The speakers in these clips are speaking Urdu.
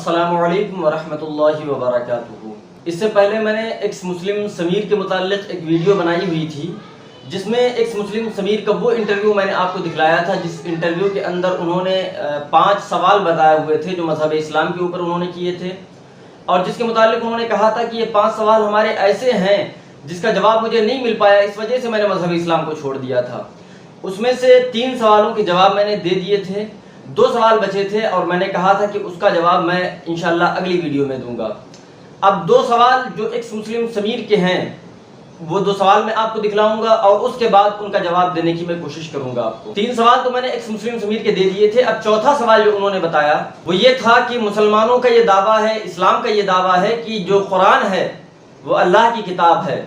السلام علیکم ورحمۃ اللہ وبرکاتہ۔ اس سے پہلے میں نے ایکس مسلم سمیر کے متعلق ایک ویڈیو بنائی ہوئی تھی، جس میں ایکس مسلم سمیر کا وہ انٹرویو میں نے آپ کو دکھلایا تھا، جس انٹرویو کے اندر انہوں نے 5 سوال بتائے ہوئے تھے جو مذہب اسلام کے اوپر انہوں نے کیے تھے، اور جس کے متعلق انہوں نے کہا تھا کہ یہ 5 سوال ہمارے ایسے ہیں جس کا جواب مجھے نہیں مل پایا، اس وجہ سے میں نے مذہب اسلام کو چھوڑ دیا تھا۔ اس میں سے 3 سوالوں کے جواب میں نے دے دیے تھے، 2 سوال بچے تھے اور میں نے کہا تھا کہ اس کا جواب میں انشاءاللہ اگلی ویڈیو میں دوں گا۔ اب 2 سوال جو ایکس مسلم سمیر کے ہیں وہ 2 سوال میں آپ کو دکھلاؤں گا اور اس کے بعد ان کا جواب دینے کی میں کوشش کروں گا آپ کو۔ 3 سوال تو میں نے ایکس مسلم سمیر کے دے دیے تھے۔ اب چوتھا سوال جو انہوں نے بتایا وہ یہ تھا کہ مسلمانوں کا یہ دعویٰ ہے، اسلام کا یہ دعویٰ ہے کہ جو قرآن ہے وہ اللہ کی کتاب ہے،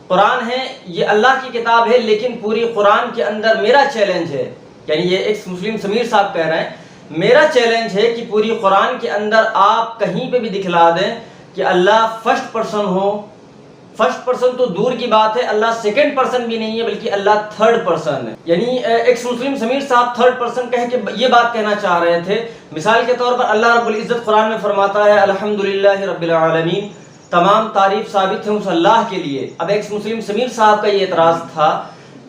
قرآن ہے یہ اللہ کی کتاب ہے، لیکن پوری قرآن کے اندر میرا چیلنج ہے، یعنی یہ ایکس مسلم سمیر صاحب کہہ رہے ہیں میرا چیلنج ہے کہ پوری قرآن کے اندر آپ کہیں پہ بھی دکھلا دیں کہ اللہ فرسٹ پرسن ہو۔ فرسٹ پرسن تو دور کی بات ہے، اللہ سیکنڈ پرسن بھی نہیں ہے بلکہ اللہ تھرڈ پرسن ہے۔ یعنی ایکس مسلم سمیر صاحب تھرڈ پرسن کہہ کے یہ بات کہنا چاہ رہے تھے۔ مثال کے طور پر اللہ رب العزت قرآن میں فرماتا ہے الحمدللہ رب العالمین، تمام تعریف ثابت ہے اس اللہ کے لیے۔ اب ایکس مسلم سمیر صاحب کا یہ اعتراض تھا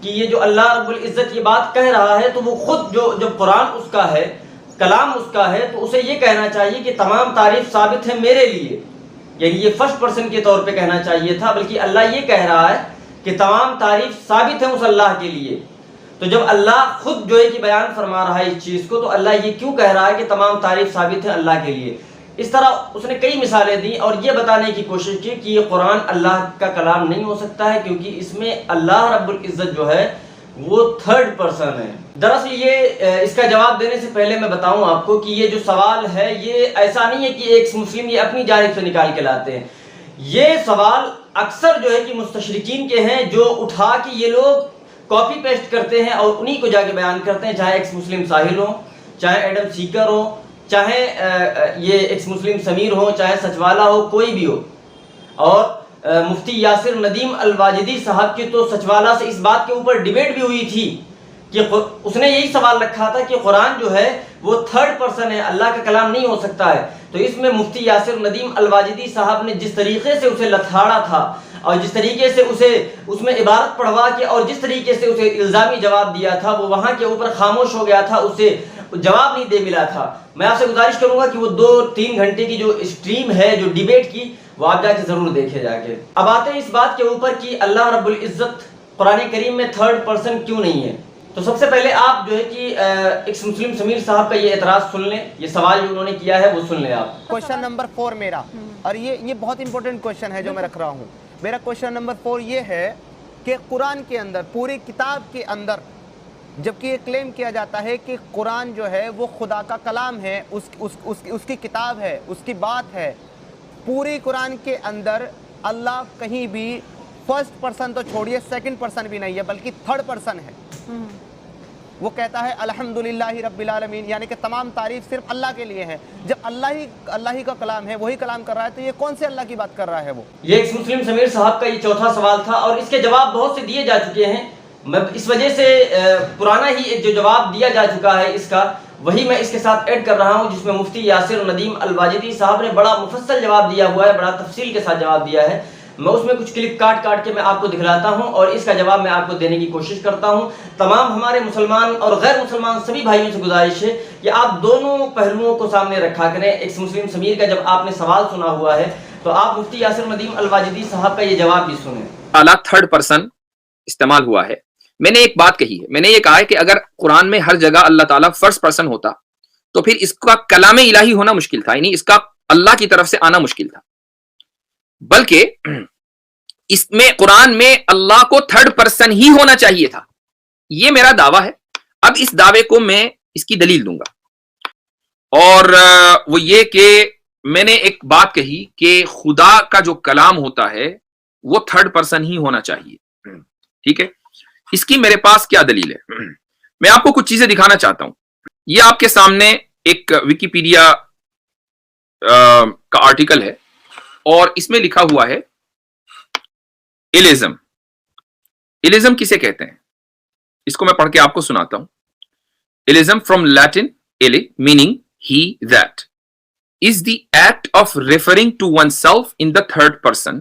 کہ یہ جو اللہ رب العزت یہ بات کہہ رہا ہے تو وہ خود جو قرآن اس کا ہے، کلام اس کا ہے، تو اسے یہ کہنا چاہیے کہ تمام تعریف ثابت ہے میرے لیے، یعنی یہ فرسٹ پرسن کے طور پہ کہنا چاہیے تھا، بلکہ اللہ یہ کہہ رہا ہے کہ تمام تعریف ثابت ہے اس اللہ کے لیے۔ تو جب اللہ خود جو ہے کہ بیان فرما رہا ہے اس چیز کو، تو اللہ یہ کیوں کہہ رہا ہے کہ تمام تعریف ثابت ہے اللہ کے لیے؟ اس طرح اس نے کئی مثالیں دی اور یہ بتانے کی کوشش کی کہ یہ قرآن اللہ کا کلام نہیں ہو سکتا ہے، کیونکہ اس میں اللہ رب العزت جو ہے وہ تھرڈ پرسن ہے۔ دراصل یہ اس کا جواب دینے سے پہلے میں بتاؤں آپ کو کہ یہ جو سوال ہے یہ ایسا نہیں ہے کہ ایک مسلم یہ اپنی جانب سے نکال کے لاتے ہیں، یہ سوال اکثر جو ہے کہ مستشرقین کے ہیں، جو اٹھا کے یہ لوگ کاپی پیسٹ کرتے ہیں اور انہی کو جا کے بیان کرتے ہیں، چاہے ایکس مسلم ساحل ہو، چاہے ایڈم سیکر ہو، چاہے یہ ایکس مسلم سمیر ہو، چاہے سچوالا ہو، کوئی بھی ہو۔ اور مفتی یاسر ندیم الواجدی صاحب کی تو سچوالا سے اس بات کے اوپر ڈیبیٹ بھی ہوئی تھی کہ اس نے یہی سوال رکھا تھا کہ قرآن جو ہے وہ تھرڈ پرسن ہے، اللہ کا کلام نہیں ہو سکتا ہے۔ تو اس میں مفتی یاسر ندیم الواجدی صاحب نے جس طریقے سے اسے لتھاڑا تھا اور جس طریقے سے اسے اس میں عبارت پڑھوا کے اور جس طریقے سے اسے الزامی جواب دیا تھا، وہ وہاں کے اوپر خاموش ہو گیا تھا، اسے جواب نہیں دے ملا تھا۔ میں آپ سے گزارش کروں گا کہ وہ 2-3 گھنٹے کی جو اسٹریم ہے جو ڈیبیٹ کی، وہ آپ جا کے ضرور دیکھے جا کے۔ اب آتے ہیں اس بات کے اوپر کہ اللہ رب العزت قرآن کریم میں تھرڈ پرسن کیوں نہیں ہے۔ تو سب سے پہلے آپ جو ہے کہ ایکس مسلم سمیر صاحب کا یہ اعتراض سن لیں، یہ سوال جو انہوں نے کیا ہے وہ سن لیں آپ۔ کوشچن نمبر 4 میرا، اور یہ بہت امپورٹنٹ کوشچن ہے جو میں رکھ رہا ہوں۔ میرا کوشچن نمبر 4 یہ ہے کہ قرآن کے اندر، پوری کتاب کے اندر، جبکہ یہ کلیم کیا جاتا ہے کہ قرآن جو ہے وہ خدا کا کلام ہے، اس کی کتاب ہے، اس کی بات ہے، پوری قرآن کے اندر اللہ کہیں بھی فرسٹ پرسن تو چھوڑیے، سیکنڈ پرسن بھی نہیں ہے بلکہ تھرڈ پرسن ہے۔ وہ کہتا ہے الحمدللہ رب العالمین، یعنی کہ تمام تعریف صرف اللہ کے لیے ہے۔ جب اللہ ہی کا کلام ہے، وہی کلام کر رہا ہے، تو یہ کون سے اللہ کی بات کر رہا ہے وہ؟ یہ ایکس مسلم سمیر صاحب کا یہ چوتھا سوال تھا اور اس کے جواب بہت سے دیے جا چکے ہیں۔ میں اس وجہ سے پرانا ہی جو جواب دیا جا چکا ہے اس کا، وہی میں اس کے ساتھ ایڈ کر رہا ہوں، جس میں مفتی یاسر ندیم الواجدی صاحب نے بڑا مفصل جواب دیا ہوا ہے، بڑا تفصیل کے ساتھ جواب دیا ہے۔ میں اس میں کچھ کلپ کاٹ کے میں آپ کو دکھلاتا ہوں اور اس کا جواب میں آپ کو دینے کی کوشش کرتا ہوں۔ تمام ہمارے مسلمان اور غیر مسلمان سبھی بھائیوں سے گزارش ہے کہ آپ دونوں پہلوؤں کو سامنے رکھا کریں۔ ایکس مسلم سمیر کا جب آپ نے سوال سنا ہوا ہے تو آپ مفتی یاسر ندیم الواجدی صاحب کا یہ جواب بھی سنیں۔ اعلیٰ تھرڈ پرسن استعمال ہوا ہے۔ میں نے ایک بات کہی ہے، میں نے یہ کہا ہے کہ اگر قرآن میں ہر جگہ اللہ تعالیٰ فرسٹ پرسن ہوتا تو پھر اس کا کلام الہی ہونا مشکل تھا، یعنی اس کا اللہ کی طرف سے آنا مشکل تھا، بلکہ اس میں قرآن میں اللہ کو تھرڈ پرسن ہی ہونا چاہیے تھا۔ یہ میرا دعویٰ ہے۔ اب اس دعوے کو میں اس کی دلیل دوں گا، اور وہ یہ کہ میں نے ایک بات کہی کہ خدا کا جو کلام ہوتا ہے وہ تھرڈ پرسن ہی ہونا چاہیے، ٹھیک ہے؟ اس کی میرے پاس کیا دلیل ہے؟ میں آپ کو کچھ چیزیں دکھانا چاہتا ہوں۔ یہ آپ کے سامنے ایک ویکیپیڈیا کا آرٹیکل ہے اور اس میں لکھا ہوا ہے الزم۔ الزم کسے کہتے ہیں؟ اس کو میں پڑھ کے آپ کو سناتا ہوں۔ الزم فرام لیٹن ایلی meaning he that, is the act of referring to oneself in the third person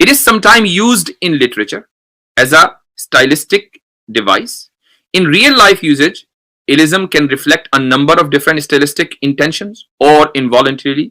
It is sometimes used in literature as a stylistic device. In real life usage, ilism can reflect a number of different stylistic intentions or involuntary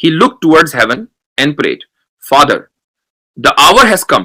he looked towards heaven and prayed, Father, the hour has come,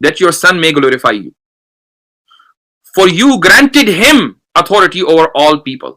that your son may glorify you, for you granted him authority over all people.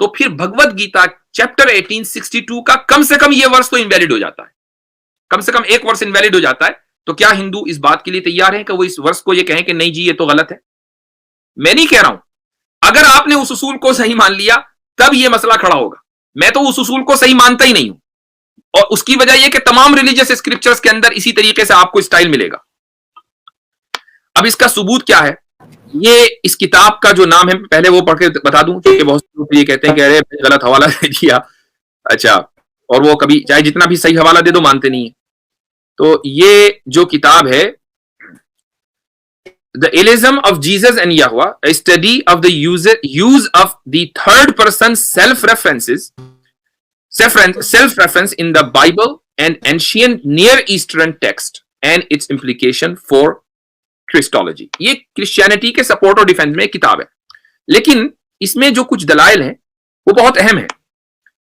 تو پھر بھگوت گیتا چیپٹر 1862 کا کم سے کم یہ ورس تو انویلڈ ہو جاتا ہے, کم سے کم ایک ورس انویلڈ ہو جاتا ہے. تو کیا ہندو اس بات کے لیے تیار ہیں کہ وہ اس ورس کو یہ کہیں کہ نہیں جی یہ تو غلط ہے؟ میں نہیں کہہ رہا ہوں. اگر آپ نے اس اصول کو صحیح مان لیا تب یہ مسئلہ کھڑا ہوگا. میں تو اس اصول کو صحیح مانتا ہی نہیں ہوں, اور اس کی وجہ یہ کہ تمام ریلیجیس اسکرپچرز کے اندر اسی طریقے سے آپ کو اسٹائل ملے گا. اب اس کا ثبوت کیا ہے؟ یہ اس کتاب کا جو نام ہے پہلے وہ پڑھ کے بتا دوں, کیونکہ بہت سے لوگ یہ کہتے ہیں کہ ارے غلط حوالہ دے دیا. اچھا, اور وہ کبھی چاہے جتنا بھی صحیح حوالہ دے دو مانتے نہیں ہیں. تو یہ جو کتاب ہے The Illism of Jesus and Yahweh, a study of the use of the third person self-reference in the Bible and ancient Near Eastern text and its implication for Christology. یہ کرسچینٹی کے سپورٹ اور ڈیفینس میں ایک کتاب ہے, لیکن اس میں جو کچھ دلائل ہیں وہ بہت اہم ہیں.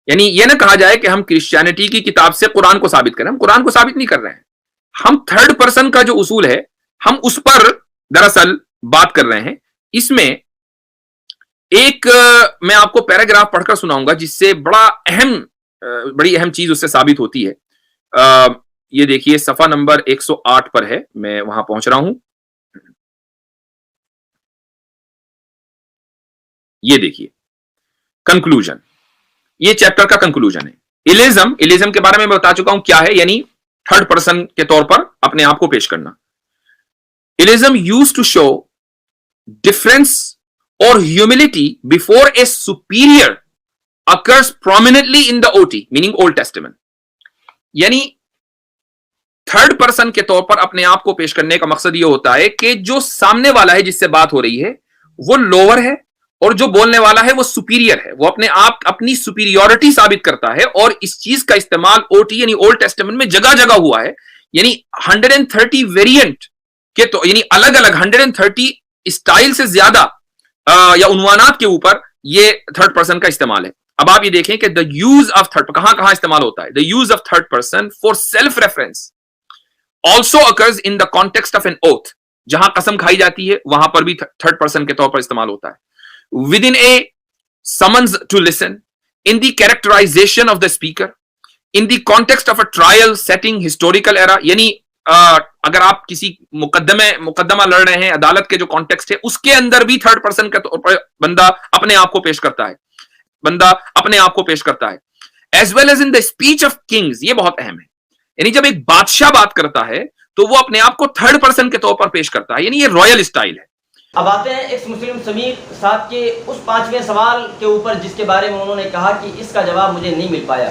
یعنی یہ نہ کہا جائے کہ ہم کرسچینٹی کی کتاب سے قرآن کو ثابت کریں. ہم قرآن کو ثابت نہیں کر رہے ہیں, ہم تھرڈ پرسن کا جو اصول ہے ہم اس پر دراصل بات کر رہے ہیں. اس میں ایک میں آپ کو پیراگراف پڑھ کر سناؤں گا جس سے بڑی اہم چیز اس سے ثابت ہوتی ہے. یہ دیکھیے صفحہ نمبر 108 پر ہے, میں وہاں پہنچ رہا ہوں. یہ دیکھیے کنکلوژن, یہ چیپٹر کا کنکلوژن ہے. الزم کے بارے میں بتا چکا ہوں کیا ہے, یعنی تھرڈ پرسن کے طور پر اپنے آپ کو پیش کرنا. Illism used to show difference or humility before a superior occurs prominently in the OT, meaning Old Testament. یعنی تھرڈ پرسن کے طور پر اپنے آپ کو پیش کرنے کا مقصد یہ ہوتا ہے کہ جو سامنے والا ہے جس سے بات ہو رہی ہے وہ لوور ہے اور جو بولنے والا ہے وہ سپیریئر ہے. وہ اپنے آپ اپنی سپیریورٹی ثابت کرتا ہے, اور اس چیز کا استعمال OT یعنی اولڈ ٹیسٹمنٹ میں جگہ جگہ ہوا ہے. یعنی 130 ویریئنٹ کہ تو یعنی الگ الگ 130 اسٹائل سے زیادہ یا عنوانات کے اوپر یہ تھرڈ پرسن کا استعمال ہے. اب آپ یہ دیکھیں کہ the use of third کہاں کہاں استعمال ہوتا ہے. The use of third person for self reference also occurs in the context of an oath. جہاں قسم کھائی جاتی ہے وہاں پر بھی تھرڈ پرسن کے طور پر استعمال ہوتا ہے. Within a summons to listen, in the characterization of the speaker, in the context of a trial setting, historical era. یعنی اگر آپ کسی مقدمہ لڑ رہے ہیں, عدالت کے جو کانٹیکسٹ ہے اس کے اندر بھی تھرڈ پرسن کے طور پر بندہ اپنے آپ کو پیش کرتا ہے. As well as in the speech of kings, یہ بہت اہم ہے. یعنی جب ایک بادشاہ بات کرتا ہے تو وہ اپنے آپ کو تھرڈ پرسن کے طور پر پیش کرتا ہے, یعنی یہ رائل اسٹائل ہے. اب آتے ہیں ایکس مسلم سمیر صاحب کے اس 5ویں سوال کے اوپر جس کے بارے میں انہوں نے کہا کہ اس کا جواب مجھے نہیں مل پایا.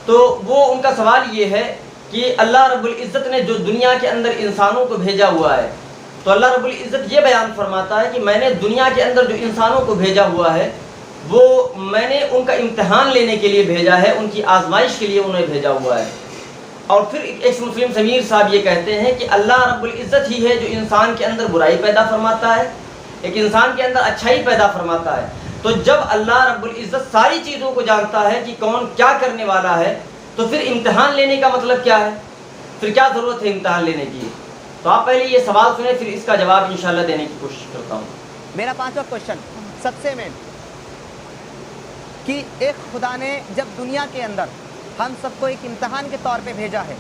تو وہ ان کا سوال یہ ہے کہ اللہ رب العزت نے جو دنیا کے اندر انسانوں کو بھیجا ہوا ہے, تو اللہ رب العزت یہ بیان فرماتا ہے کہ میں نے دنیا کے اندر جو انسانوں کو بھیجا ہوا ہے وہ میں نے ان کا امتحان لینے کے لیے بھیجا ہے, ان کی آزمائش کے لیے انہیں بھیجا ہوا ہے. اور پھر ایکس مسلم سمیر صاحب یہ کہتے ہیں کہ اللہ رب العزت ہی ہے جو انسان کے اندر برائی پیدا فرماتا ہے, ایک انسان کے اندر اچھائی پیدا فرماتا ہے. تو جب اللہ رب العزت ساری چیزوں کو جانتا ہے کہ کون کیا کرنے والا ہے, تو پھر امتحان لینے کا مطلب کیا ہے, پھر کیا ضرورت ہے امتحان لینے کی. تو آپ پہلے یہ سوال سنیں, پھر اس کا جواب انشاءاللہ دینے کی کوشش کرتا ہوں. میرا 5واں کوشچن سب سے مین, کہ ایک خدا نے جب دنیا کے اندر ہم سب کو ایک امتحان کے طور پہ بھیجا ہے,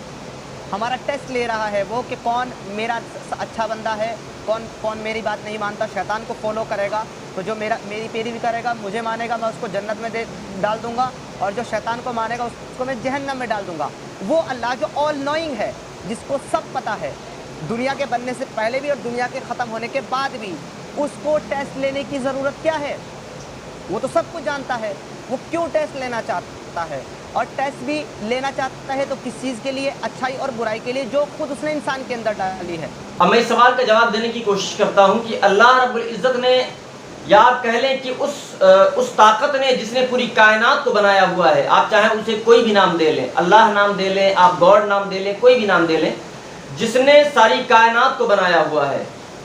ہمارا ٹیسٹ لے رہا ہے وہ کہ کون میرا اچھا بندہ ہے, کون میری بات نہیں مانتا, شیطان کو فالو کرے گا تو جو میری پیروی کرے گا, مجھے مانے گا, میں اس کو جنت میں ڈال دوں گا, اور جو شیطان کو مانے گا اس کو میں جہنم میں ڈال دوں گا. وہ اللہ جو آل نوئنگ ہے, جس کو سب پتہ ہے, دنیا کے بننے سے پہلے بھی اور دنیا کے ختم ہونے کے بعد بھی, اس کو ٹیسٹ لینے کی ضرورت کیا ہے؟ وہ تو سب کچھ جانتا ہے, وہ کیوں ٹیسٹ لینا چاہتا ہے؟ اور ٹیسٹ بھی لینا چاہتا ہے تو کس چیز کے لیے؟ اچھائی اور برائی کے لیے, جو خود اس نے انسان کے اندر ڈالی ہے. اب میں اس سوال کا جواب دینے کی کوشش کرتا ہوں کہ اللہ رب العزت نے, یا آپ کہہ لیں کہ اس طاقت نے جس نے پوری کائنات کو بنایا ہوا ہے, آپ چاہیں اسے کوئی بھی نام دے لیں, اللہ نام دے لیں, آپ گاڈ نام دے لیں, کوئی بھی نام دے لیں, جس نے ساری کائنات کو بنایا ہوا ہے,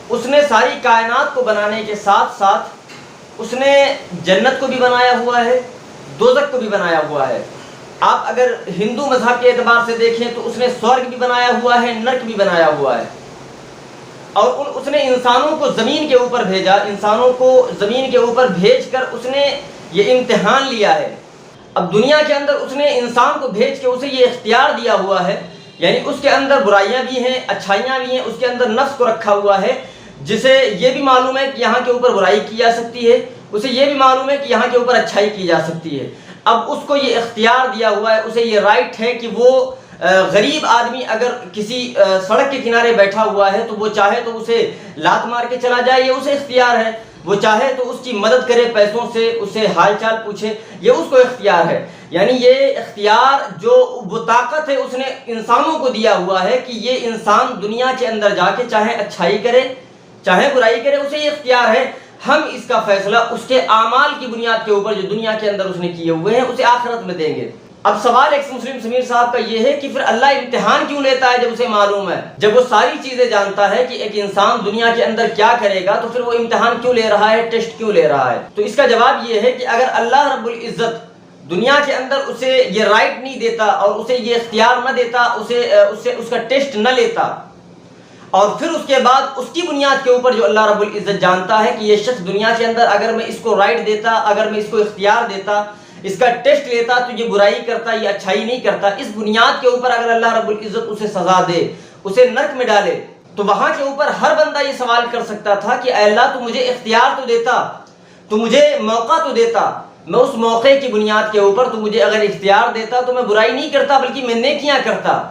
اس نے ساری کائنات کو بنانے کے ساتھ ساتھ اس نے جنت کو بھی بنایا ہوا ہے, دوزخ کو بھی بنایا ہوا ہے. آپ اگر ہندو مذہب کے اعتبار سے دیکھیں تو اس نے سورگ بھی بنایا ہوا ہے, نرک بھی بنایا ہوا ہے. اور اس نے انسانوں کو زمین کے اوپر بھیجا, انسانوں کو زمین کے اوپر بھیج کر اس نے یہ امتحان لیا ہے. اب دنیا کے اندر اس نے انسان کو بھیج کے اسے یہ اختیار دیا ہوا ہے، یعنی اس کے اندر برائیاں بھی ہیں، اچھائیاں بھی ہیں، اس کے اندر نفس کو رکھا ہوا ہے، جسے یہ بھی معلوم ہے کہ یہاں کے اوپر برائی کی جا سکتی ہے، اسے یہ بھی معلوم ہے کہ یہاں کے اوپر اچھائی کی جا سکتی ہے. اب اس کو یہ اختیار دیا ہوا ہے، اسے یہ رائٹ ہے کہ وہ غریب آدمی اگر کسی سڑک کے کنارے بیٹھا ہوا ہے تو وہ چاہے تو اسے لات مار کے چلا جائے، یہ اسے اختیار ہے. وہ چاہے تو اس کی مدد کرے پیسوں سے، اسے حال چال پوچھے، یہ اس کو اختیار ہے. یعنی یہ اختیار جو وہ طاقت ہے اس نے انسانوں کو دیا ہوا ہے کہ یہ انسان دنیا کے اندر جا کے چاہے اچھائی کرے چاہے برائی کرے، اسے یہ اختیار ہے. ہم اس کا فیصلہ اس کے اعمال کی بنیاد کے اوپر جو دنیا کے اندر اس نے کیے ہوئے ہیں اسے آخرت میں دیں گے. اب سوال ایکس مسلم سمیر صاحب کا یہ ہے کہ پھر اللہ امتحان کیوں لیتا ہے جب اسے معلوم ہے، جب وہ ساری چیزیں جانتا ہے کہ ایک انسان دنیا کے اندر کیا کرے گا، تو پھر وہ امتحان کیوں لے رہا ہے، ٹیسٹ کیوں لے رہا ہے؟ تو اس کا جواب یہ ہے کہ اگر اللہ رب العزت دنیا کے اندر اسے یہ رائٹ نہیں دیتا اور اسے یہ اختیار نہ دیتا، اس کا ٹیسٹ نہ لیتا، اور پھر اس کے بعد اس کی بنیاد کے اوپر جو اللہ رب العزت جانتا ہے کہ یہ شخص دنیا کے اندر اگر میں اس کو رائٹ دیتا، اگر میں اس کو اختیار دیتا، اس کا ٹیسٹ لیتا تو یہ برائی کرتا، یہ اچھائی نہیں کرتا، اس بنیاد کے اوپر اگر اللہ رب العزت اسے سزا دے، اسے نرک میں ڈالے، تو وہاں کے اوپر ہر بندہ یہ سوال کر سکتا تھا کہ اے اللہ تو مجھے اختیار تو دیتا، تو مجھے موقع تو دیتا، میں اس موقع کی بنیاد کے اوپر تو مجھے اگر اختیار دیتا تو میں برائی نہیں کرتا بلکہ میں نیکیاں کرتا.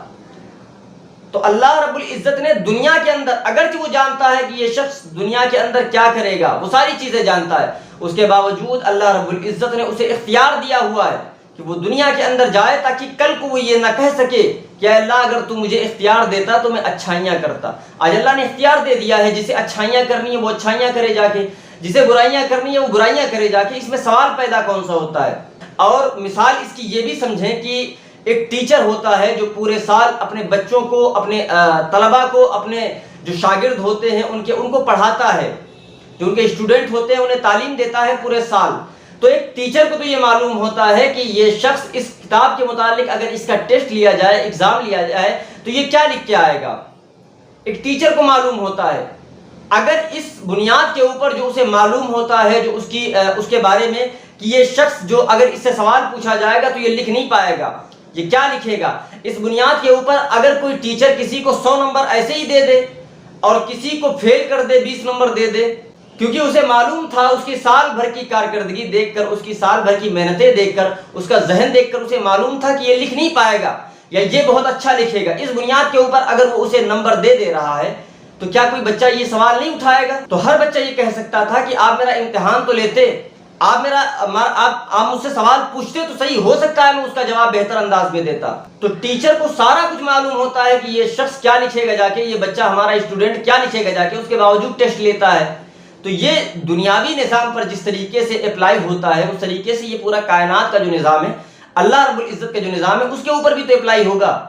تو اللہ رب العزت نے دنیا کے اندر اگرچہ وہ جانتا ہے کہ یہ شخص دنیا کے اندر کیا کرے گا، وہ ساری چیزیں جانتا ہے، اس کے باوجود اللہ رب العزت نے اسے اختیار دیا ہوا ہے کہ وہ دنیا کے اندر جائے تاکہ کل کو وہ یہ نہ کہہ سکے کہ اے اللہ اگر تو مجھے اختیار دیتا تو میں اچھائیاں کرتا. آج اللہ نے اختیار دے دیا ہے، جسے اچھائیاں کرنی ہے وہ اچھائیاں کرے جا کے، جسے برائیاں کرنی ہے وہ برائیاں کرے جا کے. اس میں سوال پیدا کون سا ہوتا ہے؟ اور مثال اس کی یہ بھی سمجھیں کہ ایک ٹیچر ہوتا ہے جو پورے سال اپنے بچوں کو، اپنے طلباء کو، اپنے جو شاگرد ہوتے ہیں ان کو پڑھاتا ہے، جو ان کے اسٹوڈنٹ ہوتے ہیں انہیں تعلیم دیتا ہے پورے سال. تو ایک ٹیچر کو تو یہ معلوم ہوتا ہے کہ یہ شخص اس کتاب کے متعلق اگر اس کا ٹیسٹ لیا جائے، ایگزام لیا جائے تو یہ کیا لکھ کے آئے گا. ایک ٹیچر کو معلوم ہوتا ہے. اگر اس بنیاد کے اوپر جو اسے معلوم ہوتا ہے جو اس کے بارے میں کہ یہ شخص جو اگر اس سے سوال پوچھا جائے گا تو یہ لکھ نہیں پائے گا، یہ کیا لکھے گا، اس بنیاد کے اوپر اگر کوئی ٹیچر کسی کو 100 نمبر ایسے ہی دے دے اور کسی کو فیل کر دے، 20 نمبر دے دے، کیونکہ اسے معلوم تھا، اس کی سال بھر کی کارکردگی دیکھ کر، اس کی سال بھر کی محنتیں دیکھ کر، اس کا ذہن دیکھ کر اسے معلوم تھا کہ یہ لکھ نہیں پائے گا یا یہ بہت اچھا لکھے گا، اس بنیاد کے اوپر اگر وہ اسے نمبر دے رہا ہے تو کیا کوئی بچہ یہ سوال نہیں اٹھائے گا؟ تو ہر بچہ یہ کہہ سکتا تھا کہ آپ میرا امتحان تو لیتے، آپ مجھ سے سوال پوچھتے تو صحیح، ہو سکتا ہے میں اس کا جواب بہتر انداز میں دیتا. تو ٹیچر کو سارا کچھ معلوم ہوتا ہے کہ یہ شخص کیا لکھے گا جا کے، یہ بچہ ہمارا اسٹوڈنٹ کیا لکھے گا جا کے، اس کے باوجود ٹیسٹ لیتا ہے. تو یہ دنیاوی نظام پر جس طریقے سے اپلائی ہوتا ہے اس طریقے سے یہ پورا کائنات کا جو نظام ہے، اللہ رب العزت کا جو نظام ہے، اس کے اوپر بھی تو اپلائی ہوگا.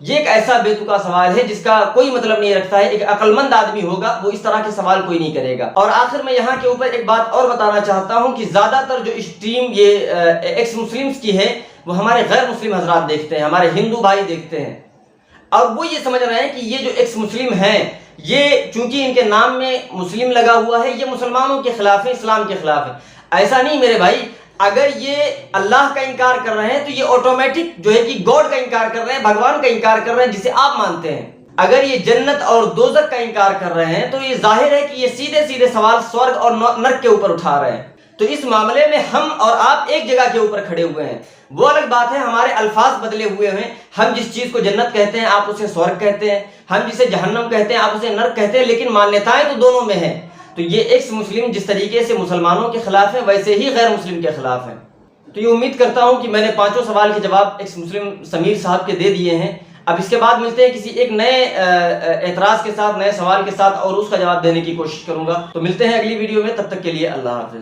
یہ ایک ایسا بے تکا سوال ہے جس کا کوئی مطلب نہیں رکھتا ہے. ایک عقل مند آدمی ہوگا وہ اس طرح کے سوال کوئی نہیں کرے گا. اور آخر میں یہاں کے اوپر ایک بات اور بتانا چاہتا ہوں کہ زیادہ تر جو اسٹریم یہ ایکس مسلمز کی ہے وہ ہمارے غیر مسلم حضرات دیکھتے ہیں، ہمارے ہندو بھائی دیکھتے ہیں، اور وہ یہ سمجھ رہے ہیں کہ یہ جو ایکس مسلم ہیں یہ چونکہ ان کے نام میں مسلم لگا ہوا ہے یہ مسلمانوں کے خلاف ہے، اسلام کے خلاف ہے. ایسا نہیں میرے بھائی. اگر یہ اللہ کا انکار کر رہے ہیں تو یہ آٹومیٹک جو ہے کہ گاڈ کا انکار کر رہے ہیں، بھگوان کا انکار کر رہے ہیں جسے آپ مانتے ہیں. اگر یہ جنت اور دوزخ کا انکار کر رہے ہیں تو یہ ظاہر ہے کہ یہ سیدھے سیدھے سوال سورگ اور نرک کے اوپر اٹھا رہے ہیں. تو اس معاملے میں ہم اور آپ ایک جگہ کے اوپر کھڑے ہوئے ہیں. وہ الگ بات ہے ہمارے الفاظ بدلے ہوئے ہیں. ہم جس چیز کو جنت کہتے ہیں آپ اسے سورگ کہتے ہیں، ہم جسے جہنم کہتے ہیں آپ اسے نرک کہتے ہیں، لیکن مانیتائیں تو دونوں میں ہیں. تو یہ ایکس مسلم جس طریقے سے مسلمانوں کے خلاف ہے ویسے ہی غیر مسلم کے خلاف ہیں. تو یہ امید کرتا ہوں کہ میں نے 5 سوال کے جواب ایکس مسلم سمیر صاحب کے دے دیے ہیں. اب اس کے بعد ملتے ہیں کسی ایک نئے اعتراض کے ساتھ، نئے سوال کے ساتھ، اور اس کا جواب دینے کی کوشش کروں گا. تو ملتے ہیں اگلی ویڈیو میں، تب تک کے لیے اللہ حافظ.